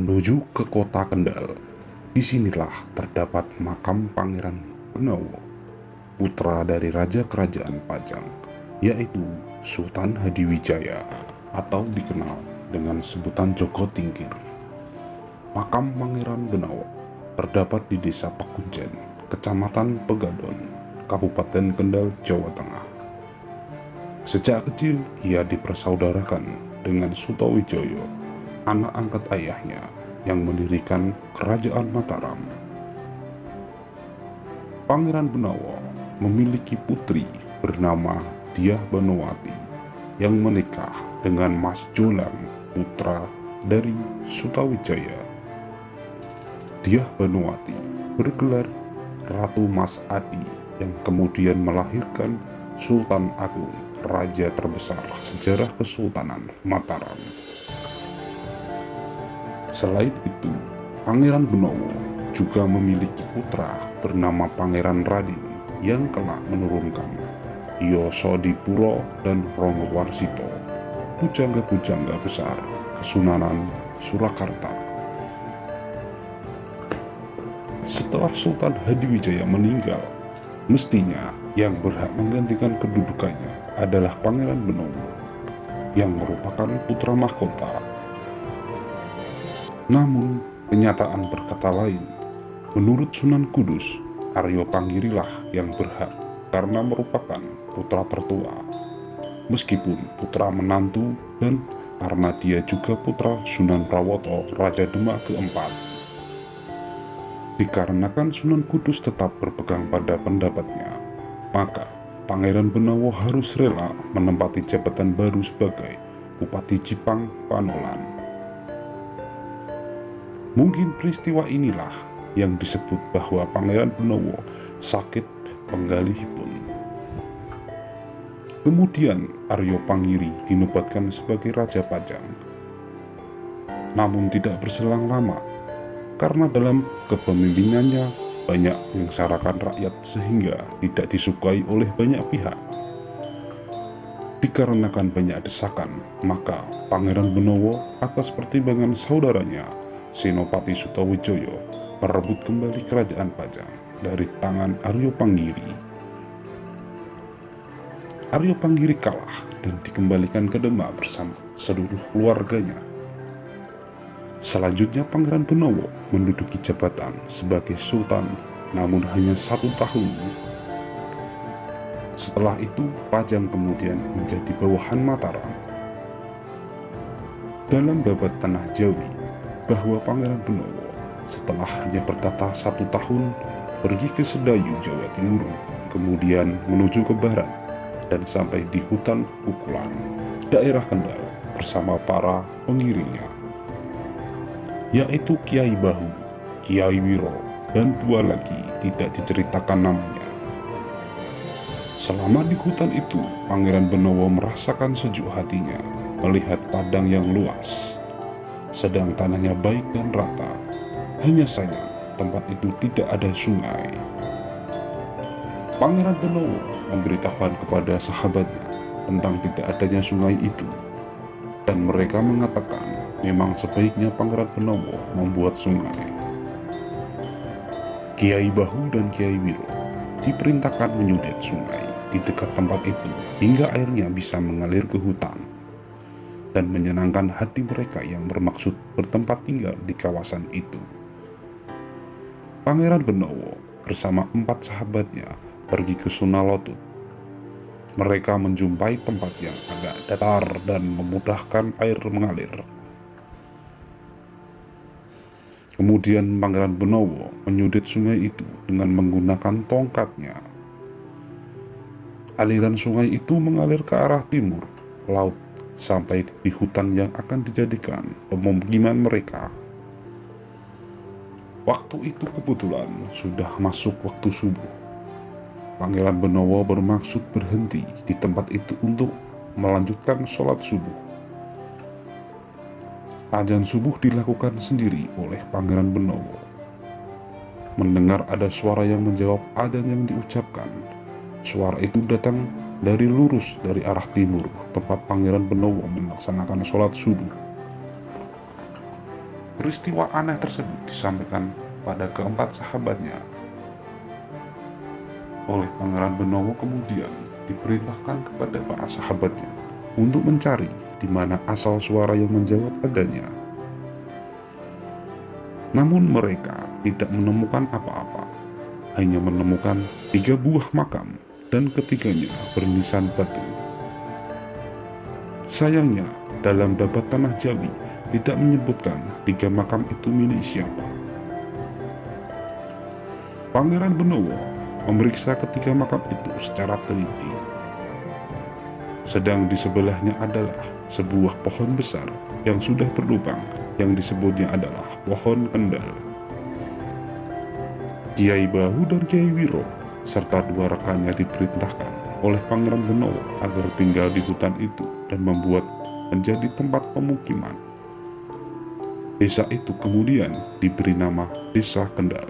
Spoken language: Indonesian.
menuju ke kota Kendal. Disinilah terdapat makam Pangeran Benawa, putra dari Raja Kerajaan Pajang, yaitu Sultan Hadiwijaya atau dikenal dengan sebutan Joko Tingkir. Makam Pangeran Benawa terdapat di Desa Pakuncen, Kecamatan Pegadon, Kabupaten Kendal, Jawa Tengah. Sejak kecil ia dipersaudarakan dengan Sutawijaya, anak angkat ayahnya yang mendirikan Kerajaan Mataram. Pangeran Benawa memiliki putri bernama Dyah Banowati yang menikah dengan Mas Jolang, putra dari Sutawijaya. Dyah Banowati bergelar Ratu Mas Adi yang kemudian melahirkan Sultan Agung, raja terbesar sejarah Kesultanan Mataram. Selain itu, Pangeran Benawa juga memiliki putra bernama Pangeran Radin yang kelak menurunkan Yosodipuro dan Ronggowarsito, pujangga-pujangga besar Kesunanan Surakarta. Setelah Sultan Hadiwijaya meninggal, mestinya yang berhak menggantikan kedudukannya adalah Pangeran Benawa yang merupakan putra mahkota. Namun, kenyataan berkata lain. Menurut Sunan Kudus, Aryo Panggirilah yang berhak karena merupakan putra tertua, meskipun putra menantu dan karena dia juga putra Sunan Prawoto, Raja Demak keempat. Dikarenakan Sunan Kudus tetap berpegang pada pendapatnya, maka Pangeran Benawa harus rela menempati jabatan baru sebagai Bupati Cipang Panolan. Mungkin peristiwa inilah yang disebut bahwa Pangeran Benawa sakit penggalihipun. Kemudian Aryo Panggiri dinobatkan sebagai Raja Pajang. Namun tidak berselang lama, karena dalam kepemimpinannya banyak menyengsarakan rakyat sehingga tidak disukai oleh banyak pihak. Dikarenakan banyak desakan, maka Pangeran Benawa atas pertimbangan saudaranya Senopati Sutawijaya merebut kembali kerajaan Pajang dari tangan Aryo Panggiri. Aryo Panggiri kalah dan dikembalikan ke Demak bersama seluruh keluarganya. Selanjutnya Pangeran Benawa menduduki jabatan sebagai Sultan, namun hanya 1 tahun. Setelah itu Pajang kemudian menjadi bawahan Mataram. Dalam babat Tanah Jawi, bahwa Pangeran Benawa setelah hanya bertata 1 tahun pergi ke Sedayu, Jawa Timur, kemudian menuju ke barat dan sampai di hutan Pukulan, daerah Kendal bersama para pengiringnya, yaitu Kiai Bahu, Kiai Wiro, dan 2 lagi tidak diceritakan namanya. Selama di hutan itu, Pangeran Benawa merasakan sejuk hatinya melihat padang yang luas, sedang tanahnya baik dan rata. Hanya saja tempat itu tidak ada sungai. Pangeran Benawa memberitahukan kepada sahabatnya tentang tidak adanya sungai itu, dan mereka mengatakan memang sebaiknya Pangeran Benawa membuat sungai. Kiai Bahu dan Kiai Wiro diperintahkan menyudet sungai di dekat tempat itu hingga airnya bisa mengalir ke hutan dan menyenangkan hati mereka yang bermaksud bertempat tinggal di kawasan itu. Pangeran Benawa bersama 4 sahabatnya pergi ke Sunalotut. Mereka menjumpai tempat yang agak datar dan memudahkan air mengalir. Kemudian Pangeran Benawa menyudet sungai itu dengan menggunakan tongkatnya. Aliran sungai itu mengalir ke arah timur laut sampai di hutan yang akan dijadikan pemukiman mereka. Waktu itu kebetulan sudah masuk waktu subuh. Pangeran Benawa bermaksud berhenti di tempat itu untuk melanjutkan sholat subuh. Azan subuh dilakukan sendiri oleh Pangeran Benawa. Mendengar ada suara yang menjawab azan yang diucapkan. Suara itu datang dari lurus dari arah timur, tempat Pangeran Benawa melaksanakan sholat subuh. Peristiwa aneh tersebut disampaikan pada keempat sahabatnya. Oleh Pangeran Benowo kemudian diperintahkan kepada para sahabatnya untuk mencari di mana asal suara yang menjawab adanya. Namun mereka tidak menemukan apa-apa, hanya menemukan 3 buah makam dan ketiganya bernisan batu. Sayangnya, dalam babat tanah Jawi tidak menyebutkan 3 makam itu milik siapa. Pangeran Benowo memeriksa ketiga makam itu secara teliti. Sedang di sebelahnya adalah sebuah pohon besar yang sudah berlubang yang disebutnya adalah pohon kendal. Kiai Bahu dan Kiai Wiro serta 2 rekannya diperintahkan oleh Pangeran Benowo agar tinggal di hutan itu dan membuat menjadi tempat pemukiman. Desa itu kemudian diberi nama Desa Kendal.